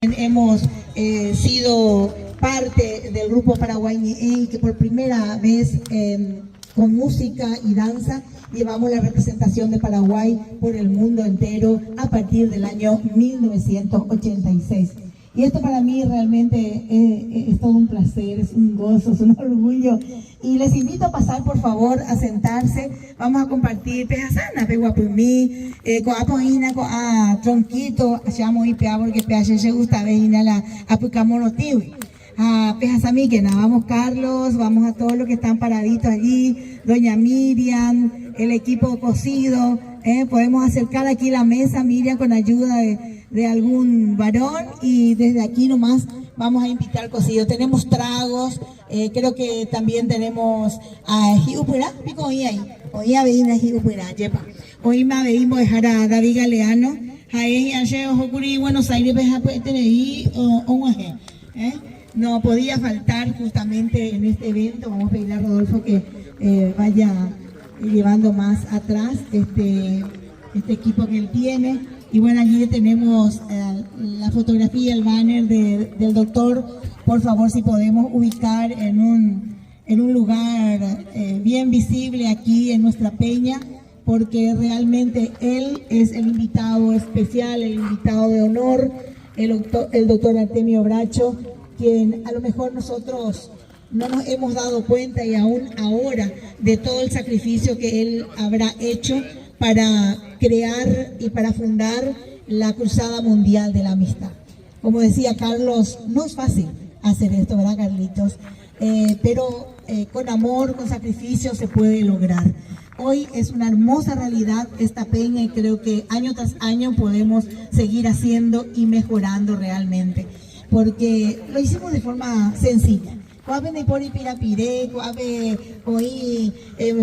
Hemos sido parte del grupo Paraguay y que por primera vez con música y danza llevamos la representación de Paraguay por el mundo entero a partir del año 1986. Y esto para mí realmente es todo un placer, es un gozo, es un orgullo. Y les invito a pasar, por favor, a sentarse. Vamos a compartir pejasana, peguapumí, coapoina, coa tronquito, llamo y pea porque pea se gusta veina la apucamonotiwi. A pejasami que nada, vamos Carlos, vamos a todos los que están paraditos allí, doña Miriam, el equipo cocido, podemos acercar aquí la mesa, Miriam, con ayuda de algún varón, y desde aquí nomás vamos a invitar cocido. Tenemos tragos, creo que también tenemos a Jiupura, pico hoy ahí, hoy a veina Jiupura, yepa. Hoy me veimos dejar a David Galeano, Jaén ayer Ojocuri, Buenos Aires, no podía faltar justamente en este evento. Vamos a pedirle a Rodolfo que vaya llevando más atrás este equipo que él tiene. Y bueno, allí tenemos la fotografía, el banner del doctor. Por favor, si podemos ubicar en un lugar bien visible aquí en nuestra peña, porque realmente él es el invitado especial, el invitado de honor, el doctor Artemio Bracho, quien a lo mejor nosotros no nos hemos dado cuenta y aún ahora de todo el sacrificio que él habrá hecho para crear y para fundar la Cruzada Mundial de la Amistad. Como decía Carlos, no es fácil hacer esto, ¿verdad, Carlitos? Pero con amor, con sacrificio se puede lograr. Hoy es una hermosa realidad esta peña y creo que año tras año podemos seguir haciendo y mejorando realmente, porque lo hicimos de forma sencilla. Coabe de por Pirapire, coabe hoy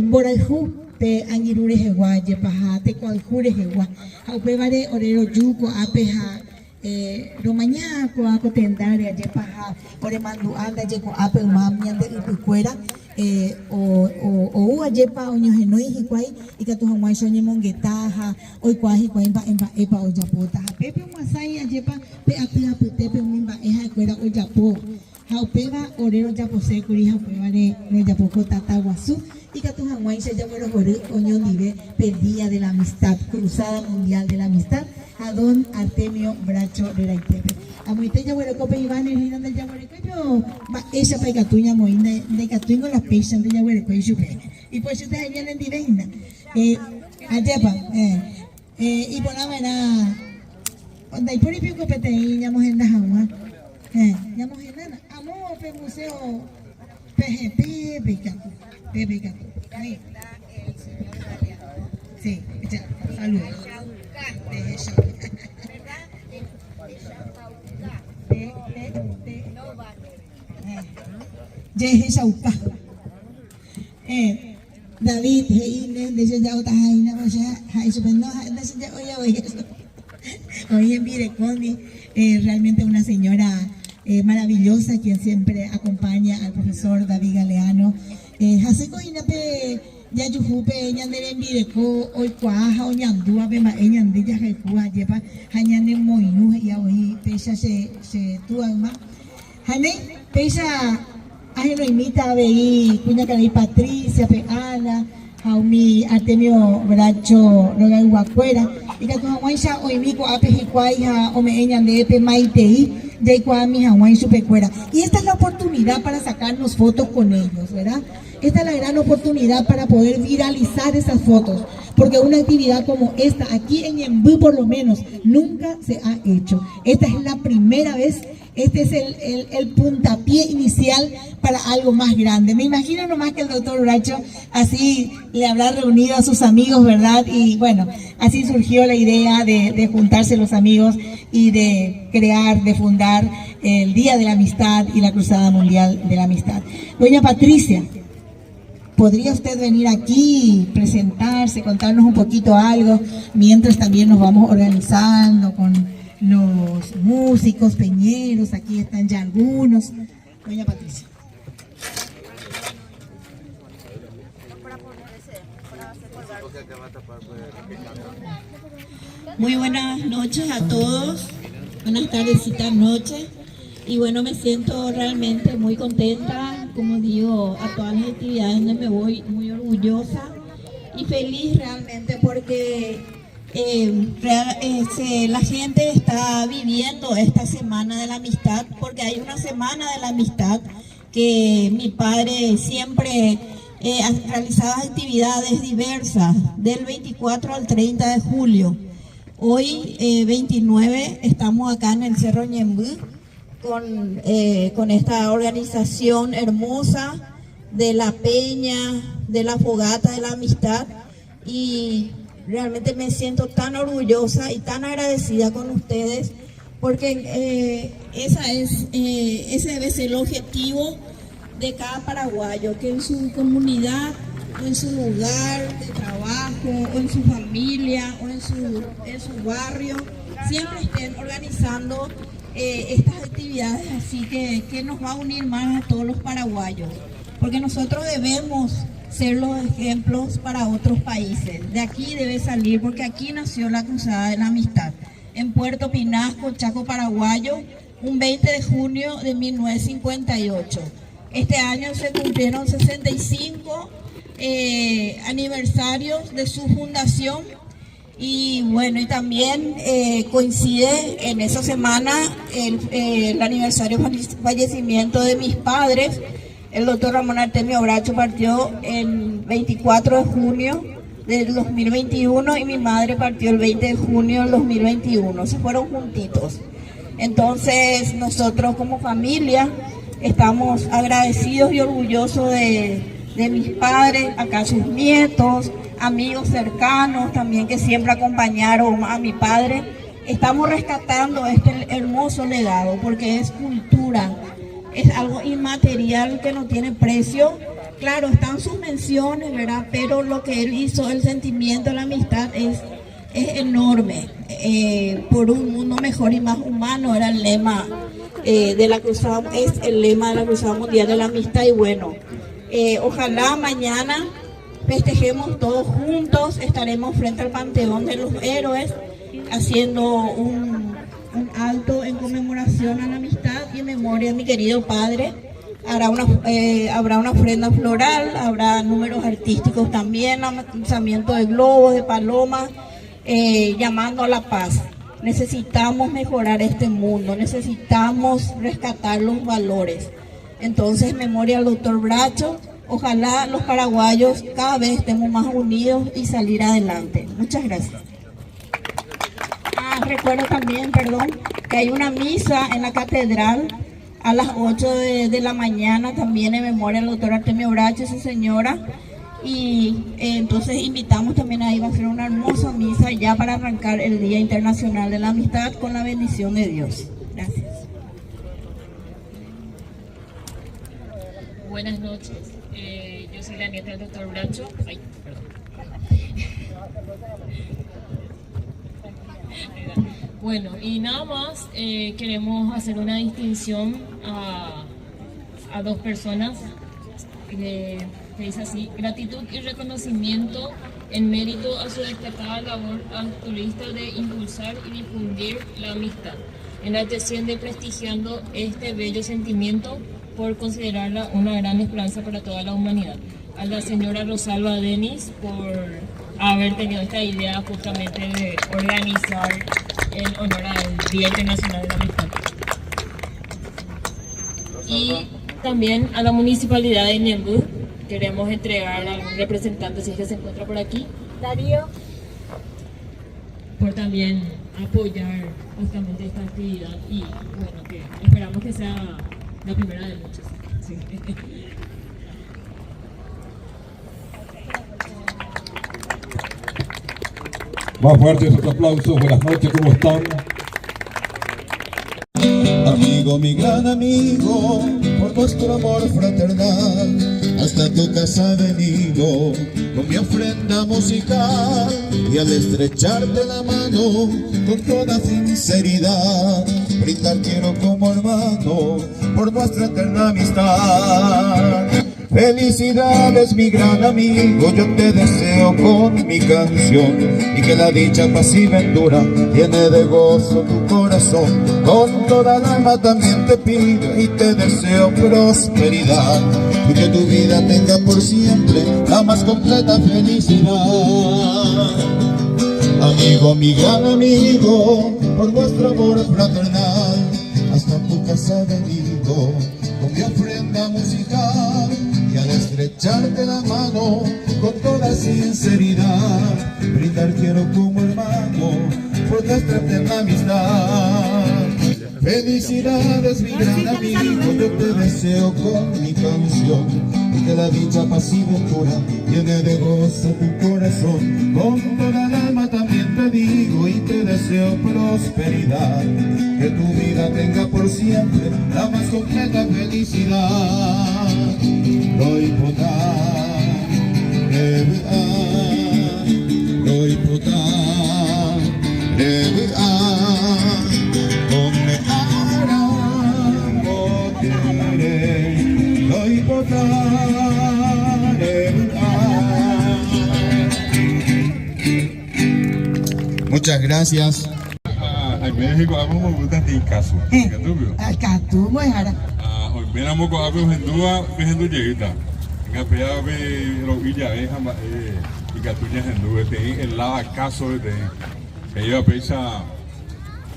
Boraljú, te Angirure Jeguá, Yepaja, te Coaljure Jeguá, Jaupevare Orero Yuco, Apeja, Romañá, Coaco Tendaria, Yepaja, Oremandu Anda, Yeco Ape, Mamian de Upucuera, o Yepa, Oño Genoi, Jiquay, y Catuhamay Soñe Monguetaja, hoy Cuaji, Cuaimba, Epa, Oyapota, Pepe, Masaya, Yepa, Peapia, Putepe, Mimba, Eja, Cuera, Oyapo. Jaupeva orero yapose kuri jaupevare no yapoko tataguazú y catujanguay se llama los oñón dive Día de la Amistad, Cruzada Mundial de la Amistad, a don Artemio Bracho de Raitepe. A moite yaguero cope Iván el hinan del yaguero coño va esa pa catuña moina de catuño las peixas de yaguero coño chupe y pues ustedes vienen divina ayepa y por la mera cuando hay por y pico pete ñamos en la jama ñamos en nana amor pe museo PGP Pepe ahí sí ya saludos Yehe Shauka David Heine de ya otra Jaina o sea Jaisu no de ya hoy en Vireconi realmente una señora maravillosa quien siempre acompaña al profesor David Galeano. Haseko Inape Yayujupe Ñandere en Vireco hoy Cuaja o Ñandúa Bema Ñande ya Jekua Yepa Jañane Moinu y hoy Pesha se tuama Hane Pesha Ajeno imita a Beí Cuña Canay Patricia Peana Jaumi Artemio Bracho Roga Guacuera y que tu Hawaisha hoy mico ape Jiquaija o me Ñande Epe Maitei de Cuami Hawaii Supecuera. Y esta es la oportunidad para sacarnos fotos con ellos, ¿verdad? Esta es la gran oportunidad para poder viralizar esas fotos, porque una actividad como esta, aquí en Ñemby por lo menos, nunca se ha hecho. Esta es la primera vez, este es el puntapié inicial para algo más grande. Me imagino nomás que el doctor Bracho así le habrá reunido a sus amigos, ¿verdad? Y bueno, así surgió la idea de juntarse los amigos y de crear, de fundar el Día de la Amistad y la Cruzada Mundial de la Amistad. Doña Patricia, ¿podría usted venir aquí, presentarse, contarnos un poquito algo, mientras también nos vamos organizando con los músicos, peñeros? Aquí están ya algunos. Doña Patricia. Muy buenas noches a todos. Buenas tardecitas, noches. Y bueno, me siento realmente muy contenta, como digo, a todas las actividades donde me voy, muy orgullosa y feliz realmente porque la gente está viviendo esta semana de la amistad, porque hay una semana de la amistad que mi padre siempre realizaba actividades diversas del 24 al 30 de julio. Hoy, 29, estamos acá en el Cerro Ñembú con esta organización hermosa de la Peña, de la Fogata de la Amistad, y realmente me siento tan orgullosa y tan agradecida con ustedes porque ese debe ser el objetivo de cada paraguayo, que en su comunidad o en su lugar de trabajo o en su familia o en su barrio siempre estén organizando estas actividades así que nos va a unir más a todos los paraguayos, porque nosotros debemos ser los ejemplos para otros países. De aquí debe salir, porque aquí nació la Cruzada de la Amistad, en Puerto Pinasco, Chaco Paraguayo, un 20 de junio de 1958. Este año se cumplieron 65 aniversarios de su fundación y bueno, y también coincide en esa semana el aniversario del fallecimiento de mis padres. El doctor Ramón Artemio Bracho partió el 24 de junio del 2021 y mi madre partió el 20 de junio del 2021, se fueron juntitos. Entonces nosotros como familia estamos agradecidos y orgullosos de mis padres, acá sus nietos, amigos cercanos también que siempre acompañaron a mi padre. Estamos rescatando este hermoso legado porque es cultura, es algo inmaterial que no tiene precio. Claro, están sus menciones, ¿verdad? Pero lo que él hizo, el sentimiento, la amistad es enorme. Por un mundo mejor y más humano era el lema de la Cruzada, es el lema de la Cruzada Mundial de la Amistad. Y bueno, ojalá mañana festejemos todos juntos, estaremos frente al Panteón de los Héroes haciendo un alto en conmemoración a la amistad y en memoria de mi querido padre. Habrá una ofrenda floral, habrá números artísticos también, lanzamiento de globos, de palomas, llamando a la paz. Necesitamos mejorar este mundo, necesitamos rescatar los valores. Entonces, memoria al doctor Bracho, ojalá los paraguayos cada vez estemos más unidos y salir adelante. Muchas gracias. Recuerdo también, que hay una misa en la catedral a las 8 de la mañana, también en memoria del doctor Artemio Bracho y su señora. Y entonces invitamos también ahí, va a ser una hermosa misa ya para arrancar el Día Internacional de la Amistad con la bendición de Dios. Gracias. Buenas noches, yo soy la nieta del doctor Bracho. Ay, perdón. Bueno, y nada más queremos hacer una distinción a dos personas que dice así: gratitud y reconocimiento en mérito a su destacada labor altruista de impulsar y difundir la amistad, enalteciendo y prestigiando este bello sentimiento por considerarla una gran esperanza para toda la humanidad. A la señora Rosalba Denis por haber tenido esta idea justamente de organizar en honor al Día Internacional de la Amistad. Y también a la Municipalidad de Ñembú queremos entregar a un representante, si es que se encuentra por aquí, Darío, por también apoyar justamente esta actividad y bueno, que esperamos que sea la primera de muchas. Sí. Más fuertes los aplausos, buenas noches, ¿cómo están? Amigo, mi gran amigo, por nuestro amor fraternal, hasta tu casa he venido con mi ofrenda musical, y al estrecharte la mano con toda sinceridad, brindar quiero como hermano por nuestra eterna amistad. Felicidades mi gran amigo, yo te deseo con mi canción, y que la dicha paz y ventura llene de gozo tu corazón. Con toda el alma también te pido y te deseo prosperidad, y que tu vida tenga por siempre la más completa felicidad. Amigo, mi gran amigo, por vuestro amor fraternal, hasta tu casa he venido con mi ofrenda musical, y al estrecharte la mano con toda sinceridad, brindar quiero como hermano por nuestra eterna amistad. Felicidades mi gran amigo, yo te deseo con mi canción, y que la dicha paz y ventura llene de gozo tu corazón. Con toda el alma también te digo y te deseo prosperidad, que tu vida tenga por siempre la más completa felicidad. Roy Potá, Roy Potá, muchas gracias. En México hablamos muchas de caso. Catu, Moejara. Hoy venamos con algo en Dúa, viendo lleguita. En la pelea de los villas, y Catuñas en Dúa, el lado caso de ella pesa.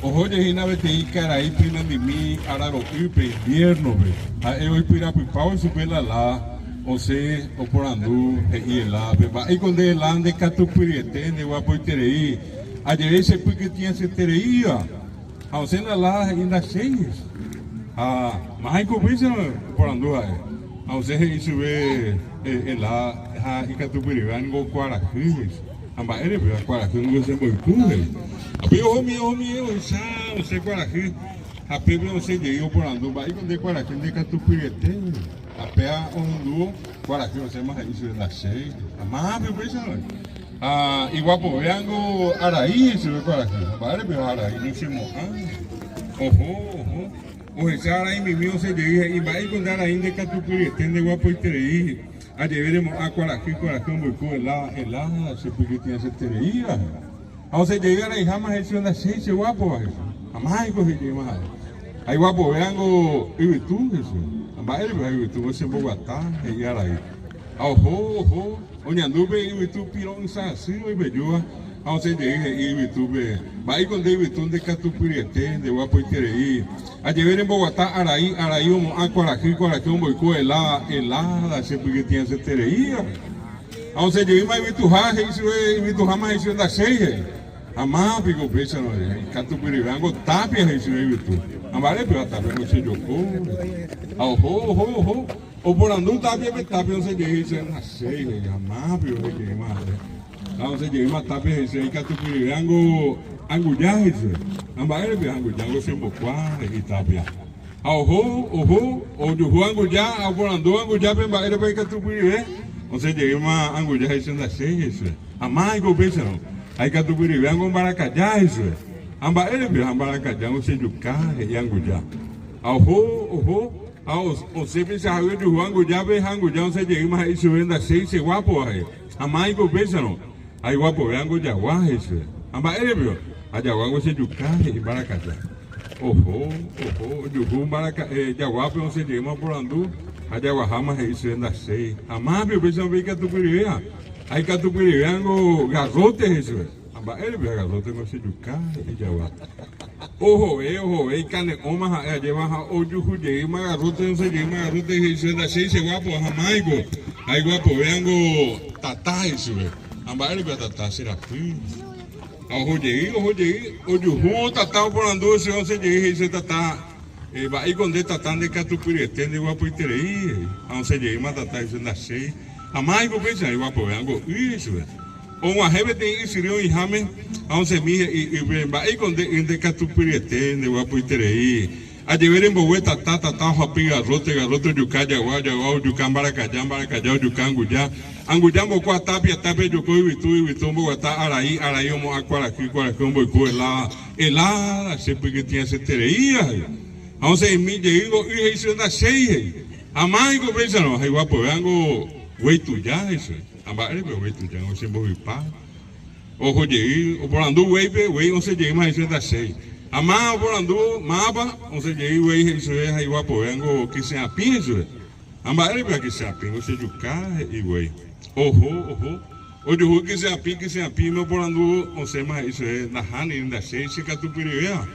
Ojo, Yejina, vete cara ahí, pinan de mí, ahora lo pipe, invierno, ve. Hoy pira pipao y super la. O se, o por andú, y el la, y con de la de Catu Piriete, de Guapo y Tereí. Ayer ese que tinha se tereía, a você lá ainda cheias, mas aí começa por andar, a você isso vê lá a Icatupirivan go Quaraquis, a maioria vê Quaraquis não você muito bem, a pio homem eu já você Quaraquis, a pio você de eu por andar, mas aí quando Quaraquis de Icatupirete, a pé andou Quaraquis você mais isso ainda cheias, mas eu vejo igual por vengo Araí, se ve para aqui, vale pero Araí no se moja, ojo, o ese Araí mi mío se dije y va a ir con Araí de Catupiri, estén guapo y tereí, a llevaremos a Cuaraquí muy cool, el se puede tiene se tereí, a se llegar ahí jamás es una seis guapo, jamás hay cogido más, ahí guapo vengo y tú eso, vale pero tú se Bogotá y Araí, ojo. Onde andube e tu pirão assim e bejua, ao se de e tu be, vai com de tu de Catupirete, de Guapoiterei, a de ver em Bogotá, Araí a Quaraquí um boicô lá da sempre que tinha essa tereia, ao se de mais tu ha isso e tu ha mais isso da cheia, a mapa que pensa no Catupirivango tapia isso e tu, a mare pela tapia no se jogou, ho o por andar tapia não se de isso na cheia, a mapa eu que mais, ao se de uma tapia isso e Catupirivango angulhar isso, a mare pela angulhar você moquar e tapia. Oho, o do angulhar, ao por andar angulhar bem baile para Catupirivango, você de uma angulhar isso na cheia isso, a mais que pensa não. Aí Catupirivango Maracajá isso é. Amba ele viu Maracajá o Sejucá e Angujá. Oho, o sempre se arraiu de Angujá bem Angujá o Sejucá mas isso ainda sei se guapo aí. A mãe que pensa não. Aí guapo Angujá isso é. Amba ele viu a Jaguá o Sejucá e Maracajá. Oho, de Maracajá Jaguá o Sejucá por andu a Jaguá mas isso ainda sei. A mãe viu pensa bem Catupirivango. Aí Catupirivango garoto isso é. Ele vê garoto no Sejucá e Jaguá. Oho, cane oma lleva o jujude, uma garota não sei de uma garota isso da seis guapo jamaico. Aí guapo vengo tatá isso é. Amba ele vê tatá será fim. O juju tatá por andou se não sei de isso tatá. E vai com de tatá de Catupirete de guapo iterei. Não sei de uma tatá isso da seis. Jamaico pensa aí guapo vengo isso é. O arrebe tem isso e rame a se mi e vai com de Catupirete de Guapoiterei a de ver em Boa tata rapi garoto de Cajaguá de Cambaracajá de Cangujá Angujá moco tapia de coi e tu Bogotá Araí mo Aquaraquí boicô lá sempre que tinha essa tereia a se mi de isso da cheia Amai ko pesa no, hai wapo yango wei tu ya eso. Ambare pe wei tu ya, o se movi pa. Ojo llegué, o por andu wei pe, wei on se llegué más eso da sei. Ama por andu mapa, on se llegué wei eso es hai wapo yango que se apin eso. Ambare pe que se apin, o se yuka e wei. Ojo. O yo que se apin, no por andu on se más eso es na hani da sei se ka tu pirivea.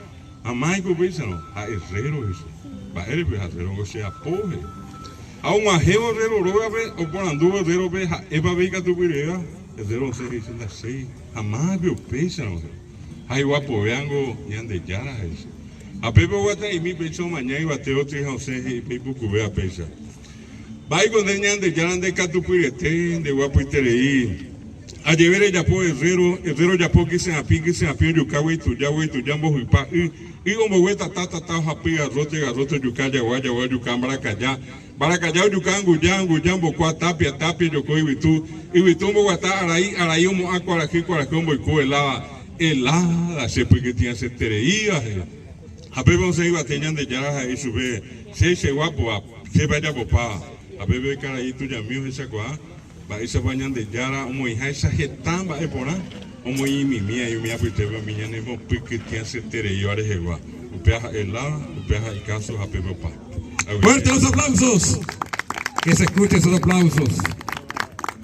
Amai ko pesa no, a herrero eso. Ba ere pe herrero o se apoje. A un ajeo de robe o por anduvo de robe eva veiga tu pireva de ron se dice da sei jamás veo pesa no hay guapo veango ñande yara eso a pepe guata y mi pecho mañana iba te otro José y pepe cubea pesa vai con de ñande yara de catu pirete de guapo iterei a llevar el yapo herrero yapo que se apin yo cawe tu jambo huipa y como vuelta tata hapi garrote yucaya guaya yucambra calla Baracayao yucango jambo kwa tapia yoko ibitu mo guata araí mo aquaraqui mo ico helada se porque tinha se tereía a bebe se iba teñan de yara e sube se guapo se vaya popa a bebe caraí tu ya mío esa kwa ba esa bañan de yara mo hija esa jetamba e pora mo y mi mía yo me apitebe miña ne mo porque tinha se tereía are jegua upea helada upea y caso a bebe pa. Fuerte los aplausos. Que se escuchen esos aplausos.